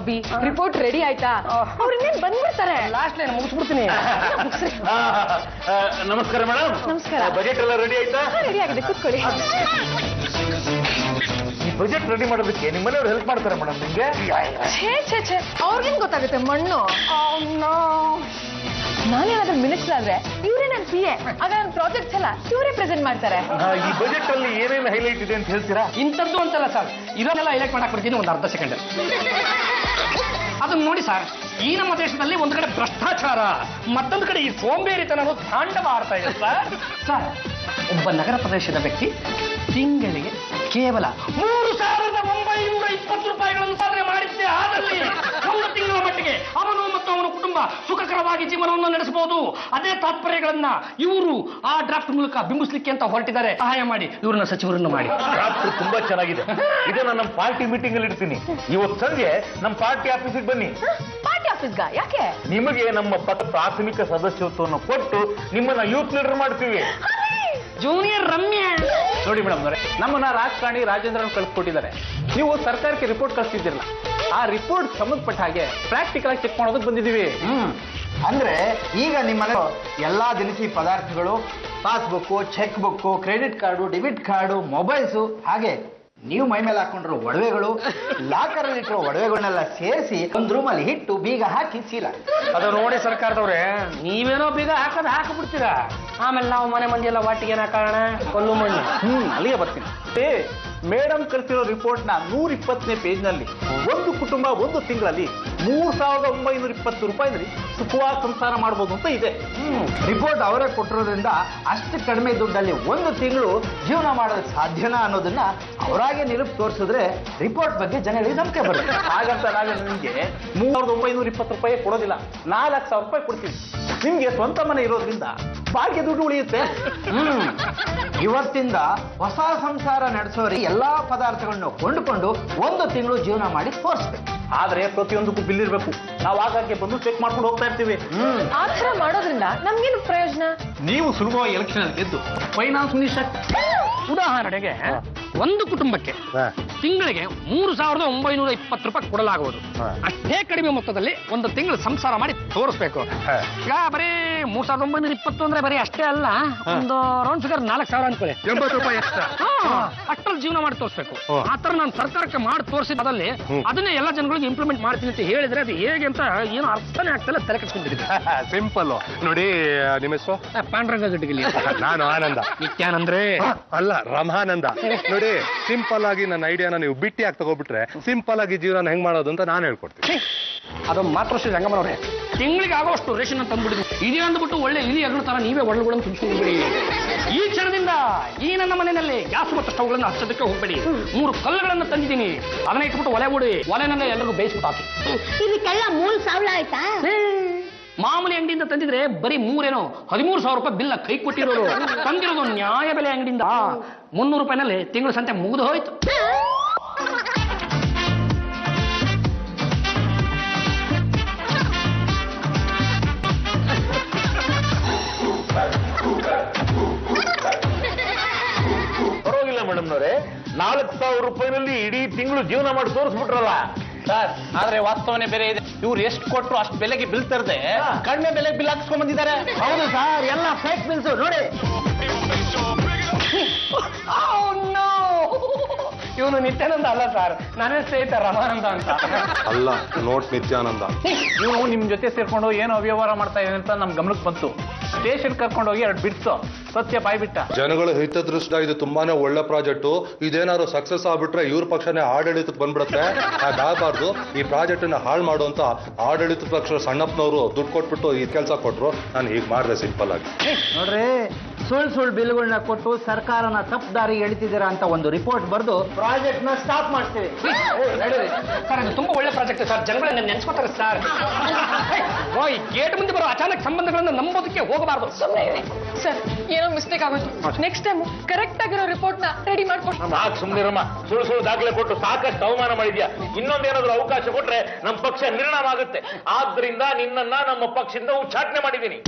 Abhi report ready ಆಯ್ತಾ? ಅವ್ರು ಇನ್ನೇನು ಬಂದ್ಬಿಡ್ತಾರೆ. ಲಾಸ್ಟ್ ಲೈನ್ ಮುಗಿಸ್ಬಿಡ್ತೀನಿ. ನಮಸ್ಕಾರ ಮೇಡಮ್. ನಮಸ್ಕಾರ. ಬಜೆಟ್ ಎಲ್ಲ ರೆಡಿ ಆಯ್ತಾ? ರೆಡಿ ಆಗಿದೆ, ಕೂತ್ಕೊಳ್ಳಿ. ಈ ಬಜೆಟ್ ರೆಡಿ ಮಾಡೋದಕ್ಕೆ ನಿಮ್ಮನೆಯವ್ರು ಹೆಲ್ಪ್ ಮಾಡ್ತಾರೆ ಮೇಡಮ್ ನಿಮ್ಗೆ? ಛೇ ಅವ್ರಿಗೇನ್ ಗೊತ್ತಾಗುತ್ತೆ ಮಣ್ಣು. ನಾನೇನಾದ್ರೂ ಮಿನಿಸ್ಟರ್ ಆದ್ರೆ ಇವರೇ ನನ್ನ PA. ಆಗ ನನ್ನ ಪ್ರಾಜೆಕ್ಟ್ಸ್ ಎಲ್ಲ ಇವರೇ ಪ್ರೆಸೆಂಟ್ ಮಾಡ್ತಾರೆ. ಈ ಬಜೆಟ್ ಅಲ್ಲಿ ಏನೇನು ಹೈಲೈಟ್ ಇದೆ ಅಂತ ಹೇಳ್ತೀರಾ? ಇಂಥದ್ದು ಅಂತಲ್ಲ ಸರ್, ಇದನ್ನೆಲ್ಲ ಹೈಲೈಟ್ ಮಾಡಕ್ ಬಿಡ್ತೀನಿ ಒಂದು ಅರ್ಧ ಸೆಕೆಂಡ್. ಅದನ್ನ ನೋಡಿ ಸರ್, ಈ ನಮ್ಮ ದೇಶದಲ್ಲಿ ಒಂದು ಕಡೆ ಭ್ರಷ್ಟಾಚಾರ, ಮತ್ತೊಂದು ಕಡೆ ಈ ಸೋಂಬೇರಿತನ ಅನ್ನೋದು ತಾಂಡವ ಆಡ್ತಾ ಇದೆ ಸರ್. ಒಬ್ಬ ನಗರ ಪ್ರದೇಶದ ವ್ಯಕ್ತಿ ತಿಂಗಳಿಗೆ ಕೇವಲ 3,920 ರೂಪಾಯಿಗಳನ್ನು ಸಾಧನೆ ಮಾಡಿದ್ದೆ ಆದಲ್ಲಿ ಒಂದು ತಿಂಗಳ ಮಟ್ಟಿಗೆ ಅವನು ಮತ್ತು ಅವನ ಕುಟುಂಬ ಸುಖಕರವಾಗಿ ಜೀವನವನ್ನು ನಡೆಸಬಹುದು. ಅದೇ ತಾತ್ಪರ್ಯಗಳನ್ನ ಇವರು ಆ ಡ್ರಾಫ್ಟ್ ಮೂಲಕ ಬಿಂಬಿಸ್ಲಿಕ್ಕೆ ಅಂತ ಹೊರಟಿದ್ದಾರೆ. ಸಹಾಯ ಮಾಡಿ, ಇವ್ರನ್ನ ಸಚಿವರನ್ನು ಮಾಡಿ. ಡ್ರಾಫ್ಟ್ ತುಂಬಾ ಚೆನ್ನಾಗಿದೆ. ಇದನ್ನ ನಮ್ಮ ಪಾರ್ಟಿ ಮೀಟಿಂಗ್ ಅಲ್ಲಿ ಇಡ್ತೀನಿ. ಇವತ್ತು ಸಂಜೆ ನಮ್ಮ ಪಾರ್ಟಿ ಆಫೀಸಿಗೆ ಬನ್ನಿ. ಪಾರ್ಟಿ ಆಫೀಸ್ಗ ಯಾಕೆ? ನಿಮಗೆ ನಮ್ಮ ಪ್ರಾಥಮಿಕ ಸದಸ್ಯತ್ವವನ್ನು ಕೊಟ್ಟು ನಿಮ್ಮನ್ನ ಯೂತ್ ಲೀಡರ್ ಮಾಡ್ತೀವಿ. ಜೂನಿಯರ್ ರಮ್ಯ ನೋಡಿ ಮೇಡಮ್ ಅವರೇ, ನಮ್ಮನ್ನ ರಾಜಕಾರಣಿ ರಾಜೇಂದ್ರನ್ ಕಳಿಸ್ಕೊಟ್ಟಿದ್ದಾರೆ. ನೀವು ಸರ್ಕಾರಕ್ಕೆ ರಿಪೋರ್ಟ್ ಕಳಿಸ್ತಿದ್ದಿರಲ್ಲ, ಆ ರಿಪೋರ್ಟ್ ಸಂಬಂಧಪಟ್ಟ ಹಾಗೆ ಪ್ರಾಕ್ಟಿಕಲ್ ಆಗಿ ಚೆಕ್ ಮಾಡೋದಕ್ಕೆ ಬಂದಿದ್ದೀವಿ. ಅಂದ್ರೆ ಈಗ ನಿಮ್ಮನೆ ಎಲ್ಲಾ ದಿನಸಿ ಪದಾರ್ಥಗಳು, passbook, cheque book, credit card, debit card, mobiles, ಹಾಗೆ ನೀವು ಮೈ ಮೇಲೆ ಹಾಕೊಂಡಿರೋ ಒಡವೆಗಳು, ಲಾಕರ್ ಅಲ್ಲಿ ಇಟ್ಟಿರೋ ಒಡವೆಗಳನ್ನೆಲ್ಲ ಸೇರಿಸಿ ಒಂದು ರೂಮಲ್ಲಿ ಇಟ್ಟು ಬೀಗ ಹಾಕಿ ಸೀಲ. ಅದು ನೋಡಿ ಸರ್ಕಾರದವ್ರೆ, ನೀವೇನೋ ಬೀಗ ಹಾಕಬಿಡ್ತೀರಾ, ಆಮೇಲೆ ನಾವು ಮನೆ ಮಂದಿ ಎಲ್ಲ ವಾಟಿಗೆ ಕಾರಣ ಕೊಲ್ಲು ಮಣ್ಣು. ಅಲ್ಲಿಗೆ ಬರ್ತೀನಿ. ಮೇಡಮ್ ಕಳಿಸಿರೋ ರಿಪೋರ್ಟ್ ನ 120ನೇ ಪೇಜ್ ನಲ್ಲಿ ಒಂದು ಕುಟುಂಬ ಒಂದು ತಿಂಗಳಲ್ಲಿ 3,920 ರೂಪಾಯಿನಲ್ಲಿ ಸುಖವಾಗಿ ಸಂಸಾರ ಮಾಡಬಹುದು ಅಂತ ಇದೆ. ರಿಪೋರ್ಟ್ ಅವರೇ ಕೊಟ್ಟಿರೋದ್ರಿಂದ ಅಷ್ಟು ಕಡಿಮೆ ದುಡ್ಡಲ್ಲಿ ಒಂದು ತಿಂಗಳು ಜೀವನ ಮಾಡೋದಕ್ಕೆ ಸಾಧ್ಯನಾ ಅನ್ನೋದನ್ನ ಅವರಾಗೆ ನಿರೂಪ ತೋರಿಸಿದ್ರೆ ರಿಪೋರ್ಟ್ ಬಗ್ಗೆ ಜನಗಳಿಗೆ ನಂಬಿಕೆ ಬರುತ್ತೆ. ಹಾಗಂತ ನಾವೇ ನಿಮಗೆ 3,920 ರೂಪಾಯಿ ಕೊಡೋದಿಲ್ಲ, 4,00,000 ರೂಪಾಯಿ ಕೊಡ್ತೀವಿ. ನಿಮ್ಗೆ ಸ್ವಂತ ಮನೆ ಇರೋದ್ರಿಂದ ಬಾಕಿ ದುಡ್ಡು ಉಳಿಯುತ್ತೆ. ಇವತ್ತಿಂದ ಹೊಸ ಸಂಸಾರ ನಡೆಸೋರಿ ಎಲ್ಲಾ ಪದಾರ್ಥಗಳನ್ನು ಕೊಂಡುಕೊಂಡು ಒಂದು ತಿಂಗಳು ಜೀವನ ಮಾಡಿ ತೋರಿಸ್ಬೇಕು. ಆದ್ರೆ ಪ್ರತಿಯೊಂದಕ್ಕೂ ಬಿಲ್ ಇರಬೇಕು. ನಾವು ಆಗಾಗ್ಗೆ ಬಂದು ಚೆಕ್ ಮಾಡ್ಕೊಂಡು ಹೋಗ್ತಾ ಇರ್ತೀವಿ. ಆ ಥರ ಮಾಡೋದ್ರಿಂದ ನಮ್ಗೇನು ಪ್ರಯೋಜನ? ನೀವು ಸುಲಭವಾಗಿ ಎಲೆಕ್ಷನ್ ಅಲ್ಲಿ ಗೆದ್ದು ಫೈನಾನ್ಸ್ ಮಿನಿಸ್ಟರ್. ಉದಾಹರಣೆಗೆ ಒಂದು ಕುಟುಂಬಕ್ಕೆ ತಿಂಗಳಿಗೆ 3,920 ರೂಪಾಯಿ ಕೊಡಲಾಗುವುದು. ಅಷ್ಟೇ ಕಡಿಮೆ ಮೊತ್ತದಲ್ಲಿ ಒಂದು ತಿಂಗಳು ಸಂಸಾರ ಮಾಡಿ ತೋರಿಸ್ಬೇಕು. ಈಗ ಬರೀ 3,920 ಅಂದ್ರೆ ಬರೀ ಅಷ್ಟೇ ಅಲ್ಲ, ಒಂದು ರೌಂಡ್ ಫಿಗರ್ 4,000 ಅನ್ಕೊಳ್ಳಿ, 80 ರೂಪಾಯಿ ಎಕ್ಸ್ಟ್ರಾ. ಅಷ್ಟರಲ್ಲಿ ಜೀವನ ಮಾಡಿ ತೋರಿಸ್ಬೇಕು. ಆ ತರ ನಾನು ಸರ್ಕಾರಕ್ಕೆ ಮಾಡಿ ತೋರಿಸಿದಲ್ಲಿ ಅದನ್ನೇ ಎಲ್ಲ ಜನಗಳಿಗೆ ಇಂಪ್ಲಿಮೆಂಟ್ ಮಾಡ್ತೀನಿ ಅಂತ ಹೇಳಿದ್ರೆ ಅದು ಹೇಗೆ ಅಂತ ಏನು ಅರ್ಥನೇ ಆಗ್ತಿಲ್ಲ, ತಲೆ ಕಟ್ಕೊಂಡಿದ್ದೀನಿ. ಸಿಂಪಲ್ ನೋಡಿ. ನಿಮ್ಮ ಹೆಸರು? ಪಾಂಡ್ರಂಗ ಗಡ್ಡಿಗಿಲಿ. ನಾನು ಆನಂದ. ನಿತ್ಯಾನಂದ್ರೆ ಅಲ್ಲ, ರಮಾನಂದ. ನೋಡಿ, ಸಿಂಪಲ್ ಆಗಿ ನನ್ನ ಐಡಿಯಾನ ನೀವು ಬಿಟ್ಟಿಯಾಗಿ ತಗೋಬಿಟ್ರೆ ಸಿಂಪಲ್ ಆಗಿ ಜೀವನ ಹೆಂಗ್ ಮಾಡೋದು ಅಂತ ನಾನು ಹೇಳ್ಕೊಡ್ತೀನಿ. ಅದೊಂದು ಮಾತೃಶ್ರೀ ರಂಗಮ್ಮನವ್ರೆ, ತಿಂಗಳಿಗೆ ಆಗೋಷ್ಟು ರೇಷನ್ ಅಂತ ತಂದ್ಬಿಡಿದ್ವಿ. ಇದೇ ಅಂದ್ಬಿಟ್ಟು ಒಳ್ಳೆ ಇಲಿ ಅಗಳ ತರ ನೀವೇ ಒಳಗಳನ್ನು ತುಂಬಿಸ್ಕೊಂಡ್ಬಿಡಿ. ಈ ಕ್ಷಣದಿಂದ ಈ ನನ್ನ ಮನೆಯಲ್ಲಿ ಗ್ಯಾಸ್ ಮತ್ತು ಸ್ಟವ್ಗಳನ್ನು ಹಚ್ಚೋದಕ್ಕೆ ಹೋಗ್ಬೇಡಿ. 3 ಕಲ್ಲುಗಳನ್ನು ತಂದಿದ್ದೀನಿ, ಅದನ್ನ ಇಟ್ಬಿಟ್ಟು ಒಲೆ ಓಡಿ ಒಲೆನಲ್ಲೇ ಎಲ್ಲರಿಗೂ ಬೇಯಿಸ್ಬಿಟ್ಟು ಹಾಕಿ. ಇದಕ್ಕೆಲ್ಲ 3,000 ಆಯ್ತಾ? ಮಾಮೂಲಿ ಅಂಗಡಿಯಿಂದ ತಂದಿದ್ರೆ ಬರೀ 13,000 ರೂಪಾಯಿ ಬಿಲ್ಲ ಕೈ ಕೊಟ್ಟಿರೋರು. ತಂದಿರೋದು ನ್ಯಾಯ ಬೆಲೆ ಅಂಗಡಿಯಿಂದ 300 ರೂಪಾಯಿನಲ್ಲಿ ತಿಂಗಳು ಸಂತೆ ಮುಗಿದು ಹೋಯ್ತು. ಪರವಾಗಿಲ್ಲ ಮೇಡಮ್ನವರೇ, 4,000 ರೂಪಾಯಿನಲ್ಲಿ ಇಡೀ ತಿಂಗಳು ಜೀವನ ಮಾಡಿ ತೋರಿಸ್ಬಿಟ್ರಲ್ಲ ಸರ್. ಆದ್ರೆ ವಾಸ್ತವನೇ ಬೇರೆ ಇದೆ. ಇವ್ರು ಎಷ್ಟು ಕೊಟ್ಟರು ಅಷ್ಟು ಬೆಲೆಗೆ ಬಿಲ್ ತರದೆ ಕಡಿಮೆ ಬೆಲೆಗೆ ಬಿಲ್ ಹಾಕ್ಸ್ಕೊಂಡ್ ಬಂದಿದ್ದಾರೆ. ಹೌದು ಸರ್, ಎಲ್ಲ ಫೇಕ್ ಬಿಲ್ಸು ನೋಡಿ. ಇವನು ನಿತ್ಯಾನಂದ ಅಲ್ಲ ಸರ್, ನನ್ನ ಸ್ನೇಹಿತ ರಮಾನಂದ ಅಂತ. ಅಲ್ಲ, ನೋಟ್ ನಿತ್ಯಾನಂದ. ಇವ್ನು ನಿಮ್ ಜೊತೆ ಸೇರ್ಕೊಂಡು ಏನೋ ಅವ್ಯವಹಾರ ಮಾಡ್ತಾ ಇದೆ ಅಂತ ನಮ್ ಗಮನಕ್ಕೆ ಬಂತು. ಸ್ಟೇಷನ್ ಕರ್ಕೊಂಡು ಹೋಗಿ 2 ಬಿಡ್ಸು ಸತ್ಯ ಬಾಯ್ಬಿಟ್ಟ. ಜನಗಳ ಹಿತದೃಷ್ಟ ಇದು ತುಂಬಾನೇ ಒಳ್ಳೆ ಪ್ರಾಜೆಕ್ಟ್. ಇದೇನಾದ್ರು ಸಕ್ಸಸ್ ಆಗ್ಬಿಟ್ರೆ ಇವ್ರ ಪಕ್ಷನೇ ಆಡಳಿತಕ್ಕೆ ಬಂದ್ಬಿಡುತ್ತೆ. ಹಾಗಾಗಬಾರ್ದು. ಈ ಪ್ರಾಜೆಕ್ಟ್ ಅನ್ನ ಹಾಳು ಮಾಡುವಂತ ಆಡಳಿತ ಪಕ್ಷ ಸಣ್ಣಪ್ಪನವರು ದುಡ್ಡು ಕೊಟ್ಬಿಟ್ಟು ಈ ಕೆಲಸ ಕೊಟ್ರು. ನಾನು ಹೀಗೆ ಮಾಡಿದೆ ಸಿಂಪಲ್ ಆಗಿ. ನೋಡ್ರಿ, ಸುಳ್ಳು ಬಿಲ್ಗಳನ್ನ ಕೊಟ್ಟು ಸರ್ಕಾರನ ತಪ್ಪು ದಾರಿಗೆ ಎಳಿತಿದ್ದೀರಾ ಅಂತ ಒಂದು ರಿಪೋರ್ಟ್ ಬರೆದು ಪ್ರಾಜೆಕ್ಟ್ ನ ಸ್ಟಾಪ್ ಮಾಡ್ತೀವಿ. ಸರ್, ಅದು ತುಂಬಾ ಒಳ್ಳೆ ಪ್ರಾಜೆಕ್ಟ್ ಸರ್, ಜನಗಳನ್ನ ನೆನೆಸ್ಕೊತಾರೆ ಸರ್. ಈ ಗೇಟ್ ಮುಂದೆ ಬರೋ ಅಚಾನಕ್ ಸಂಬಂಧಗಳನ್ನ ನಂಬೋದಕ್ಕೆ ಹೋಗಬಾರ್ದು. ಸರ್, ಏನೋ ಮಿಸ್ಟೇಕ್ ಆಗೋಯ್ತು. ನೆಕ್ಸ್ಟ್ ಟೈಮ್ ಕರೆಕ್ಟ್ ಆಗಿರೋ ರಿಪೋರ್ಟ್ ನ ರೆಡಿ ಮಾಡ್ಕೊಡ್ತೀನಿ. ಸಾಕು ಸುಮ್ಮನಿರಮ್ಮ. ಸುಳ್ಳು ದಾಖಲೆ ಕೊಟ್ಟು ಸಾಕಷ್ಟು ಅವಮಾನ ಮಾಡಿದ್ಯಾ. ಇನ್ನೊಂದೇನಾದ್ರೂ ಅವಕಾಶ ಕೊಟ್ರೆ ನಮ್ಮ ಪಕ್ಷ ನಿರ್ಣಾಮ ಆಗುತ್ತೆ. ಆದ್ರಿಂದ ನಿನ್ನನ್ನ ನಮ್ಮ ಪಕ್ಷದಿಂದ ಉಚ್ಚಾಟನೆ ಮಾಡಿದ್ದೀನಿ.